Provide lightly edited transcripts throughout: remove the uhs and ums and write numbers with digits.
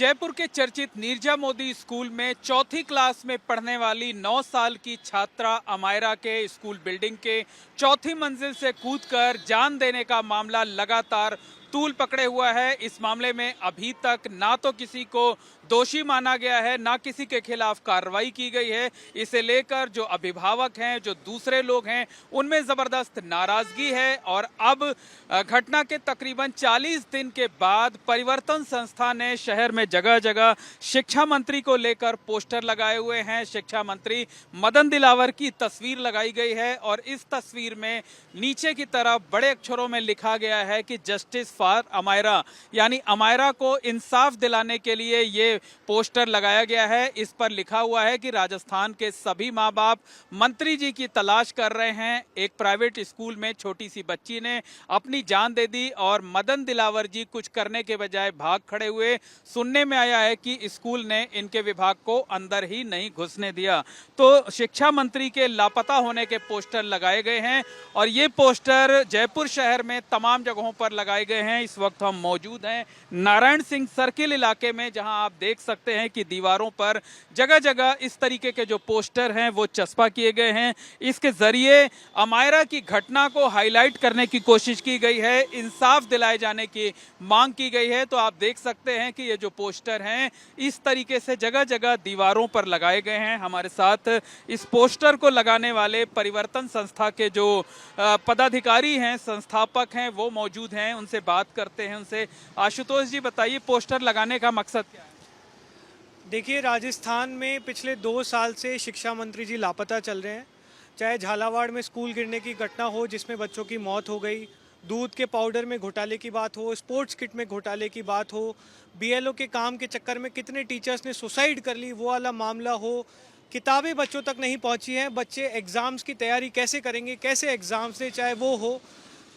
जयपुर के चर्चित नीरजा मोदी स्कूल में चौथी क्लास में पढ़ने वाली 9 साल की छात्रा अमायरा के स्कूल बिल्डिंग के चौथी मंजिल से कूदकर जान देने का मामला लगातार तूल पकड़े हुआ है। इस मामले में अभी तक ना तो किसी को दोषी माना गया है, ना किसी के खिलाफ कार्रवाई की गई है। इसे लेकर जो अभिभावक हैं, जो दूसरे लोग हैं, उनमें जबरदस्त नाराजगी है। और अब घटना के तकरीबन 40 दिन के बाद परिवर्तन संस्था ने शहर में जगह जगह शिक्षा मंत्री को लेकर पोस्टर लगाए हुए हैं। शिक्षा मंत्री मदन दिलावर की तस्वीर लगाई गई है और इस तस्वीर में नीचे की तरफ बड़े अक्षरों में लिखा गया है कि जस्टिस फॉर अमायरा, यानी अमायरा को इंसाफ दिलाने के लिए ये पोस्टर लगाया गया है। इस पर लिखा हुआ है कि राजस्थान के सभी माँ बाप मंत्री जी की तलाश कर रहे हैं। एक प्राइवेट स्कूल में छोटी सी बच्ची ने अपनी जान दे दी और मदन दिलावर जी कुछ करने के बजाय भाग खड़े हुए। सुनने में आया है कि स्कूल ने इनके विभाग को अंदर ही नहीं घुसने दिया। तो शिक्षा मंत्री के लापता होने के पोस्टर लगाए गए हैं और ये पोस्टर जयपुर शहर में तमाम जगहों पर लगाए गए हैं। इस वक्त हम मौजूद हैं नारायण सिंह सर्किल इलाके में, जहां आप देख सकते हैं कि दीवारों पर जगह जगह इस तरीके के जो पोस्टर हैं वो चस्पा किए गए हैं। इसके जरिए अमायरा की घटना को हाईलाइट करने की कोशिश की गई है, इंसाफ दिलाए जाने की मांग की गई है। तो आप देख सकते हैं कि ये जो पोस्टर हैं इस तरीके से जगह जगह दीवारों पर लगाए गए हैं। हमारे साथ इस पोस्टर को लगाने वाले परिवर्तन संस्था के जो पदाधिकारी हैं, संस्थापक हैं, वो मौजूद हैं, उनसे बात करते हैं उनसे। आशुतोष जी, बताइए पोस्टर लगाने का मकसद क्या है? देखिए, राजस्थान में पिछले 2 साल से शिक्षा मंत्री जी लापता चल रहे हैं। चाहे झालावाड़ में स्कूल गिरने की घटना हो जिसमें बच्चों की मौत हो गई, दूध के पाउडर में घोटाले की बात हो, स्पोर्ट्स किट में घोटाले की बात हो, बीएलओ के काम के चक्कर में कितने टीचर्स ने सुसाइड कर ली वो वाला मामला हो, किताबें बच्चों तक नहीं पहुंची हैं, बच्चे एग्ज़ाम्स की तैयारी कैसे करेंगे, कैसे एग्ज़ाम्स दें, चाहे वो हो,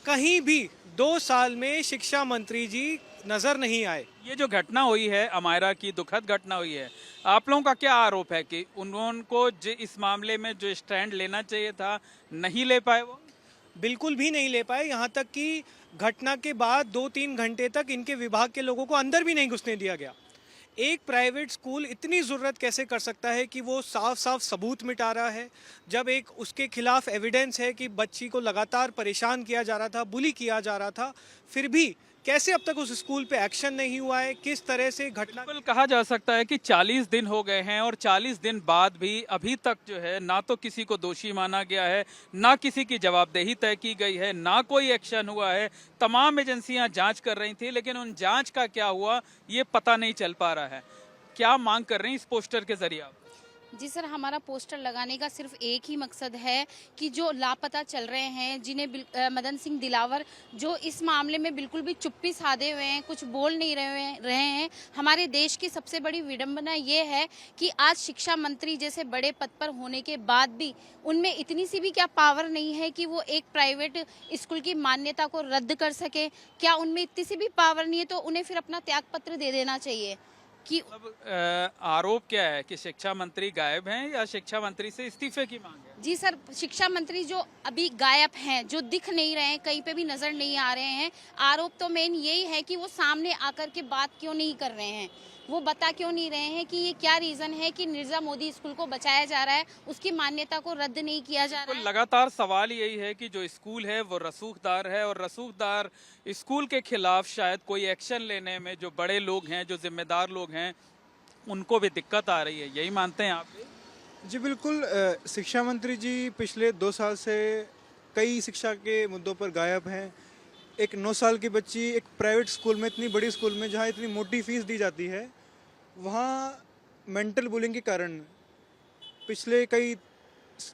कहीं भी 2 साल में शिक्षा मंत्री जी नज़र नहीं आए। ये जो घटना हुई है अमायरा की, दुखद घटना हुई है, आप लोगों का क्या आरोप है कि उनको इस मामले में जो स्टैंड लेना चाहिए था नहीं ले पाए? वो बिल्कुल भी नहीं ले पाए। यहाँ तक कि घटना के बाद 2-3 घंटे तक इनके विभाग के लोगों को अंदर भी नहीं घुसने दिया गया। एक प्राइवेट स्कूल इतनी ज़ुर्रत कैसे कर सकता है कि वो साफ साफ सबूत मिटा रहा है, जब एक उसके खिलाफ एविडेंस है कि बच्ची को लगातार परेशान किया जा रहा था, बुली किया जा रहा था, फिर भी कैसे अब तक उस स्कूल पे एक्शन नहीं हुआ है? किस तरह से घटना बिल्कुल कहा जा सकता है कि 40 दिन हो गए हैं और 40 दिन बाद भी अभी तक जो है ना तो किसी को दोषी माना गया है, ना किसी की जवाबदेही तय की गई है, ना कोई एक्शन हुआ है। तमाम एजेंसियां जांच कर रही थी, लेकिन उन जांच का क्या हुआ ये पता नहीं चल पा रहा है। क्या मांग कर रही हैं इस पोस्टर के जरिए आप? जी सर, हमारा पोस्टर लगाने का सिर्फ एक ही मकसद है कि जो लापता चल रहे हैं, जिन्हें मदन सिंह दिलावर जो इस मामले में बिल्कुल भी चुप्पी साधे हुए हैं, कुछ बोल नहीं रहे हैं। हमारे देश की सबसे बड़ी विडंबना ये है कि आज शिक्षा मंत्री जैसे बड़े पद पर होने के बाद भी उनमें इतनी सी भी क्या पावर नहीं है कि वो एक प्राइवेट स्कूल की मान्यता को रद्द कर सके? क्या उनमें इतनी सी भी पावर नहीं है तो उन्हें फिर अपना त्याग पत्र दे देना चाहिए कि आरोप क्या है कि शिक्षा मंत्री गायब हैं या शिक्षा मंत्री से इस्तीफे की मांग है? जी सर, शिक्षा मंत्री जो अभी गायब हैं, जो दिख नहीं रहे हैं, कहीं पे भी नजर नहीं आ रहे हैं। आरोप तो मेन यही है कि वो सामने आकर के बात क्यों नहीं कर रहे हैं, वो बता क्यों नहीं रहे हैं कि ये क्या रीजन है कि नीरजा मोदी स्कूल को बचाया जा रहा है, उसकी मान्यता को रद्द नहीं किया जा रहा है। लगातार सवाल यही है कि जो स्कूल है वो रसूखदार है और रसूखदार स्कूल के खिलाफ शायद कोई एक्शन लेने में जो बड़े लोग हैं, जो जिम्मेदार लोग हैं, उनको भी दिक्कत आ रही है। यही मानते हैं आप? जी बिल्कुल। शिक्षा मंत्री जी पिछले 2 साल से कई शिक्षा के मुद्दों पर गायब हैं। एक 9 साल की बच्ची एक प्राइवेट स्कूल में, इतनी बड़ी स्कूल में जहाँ इतनी मोटी फीस दी जाती है, वहाँ मेंटल बुलिंग के कारण पिछले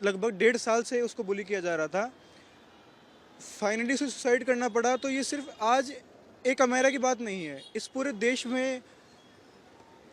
लगभग 1.5 साल से उसको बुली किया जा रहा था। फाइनली उसे सुसाइड करना पड़ा। तो ये सिर्फ आज एक अमेरा की बात नहीं है, इस पूरे देश में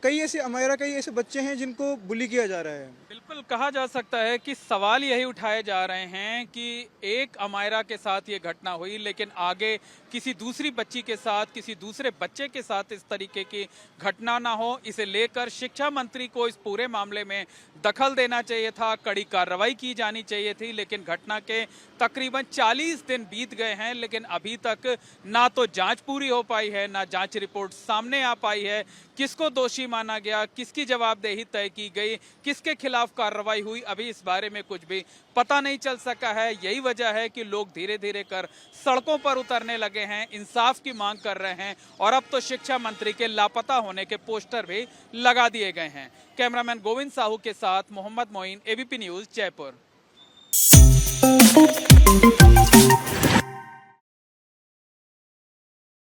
कई ऐसे अमायरा कई ऐसे बच्चे हैं जिनको बुली किया जा रहा है। बिल्कुल कहा जा सकता है कि सवाल यही उठाए जा रहे हैं कि एक अमायरा के साथ ये घटना हुई, लेकिन आगे किसी दूसरी बच्ची के साथ, किसी दूसरे बच्चे के साथ इस तरीके की घटना ना हो, इसे लेकर शिक्षा मंत्री को इस पूरे मामले में दखल देना चाहिए था, कड़ी कार्रवाई की जानी चाहिए थी। लेकिन घटना के तकरीबन 40 दिन बीत गए हैं, लेकिन अभी तक ना तो जांच पूरी हो पाई है, ना जांच रिपोर्ट सामने आ पाई है। किसको दोषी माना गया, किसकी जवाबदेही तय की गई, किसके खिलाफ कार्रवाई हुई, अभी इस बारे में कुछ भी पता नहीं चल सका है। यही वजह है कि लोग धीरे धीरे कर सड़कों पर उतरने लगे हैं, इंसाफ की मांग कर रहे हैं और अब तो शिक्षा मंत्री के लापता होने के पोस्टर भी लगा दिए गए हैं। कैमरामैन गोविंद साहू के साथ मोहम्मद मोइन, एबीपी न्यूज, जयपुर।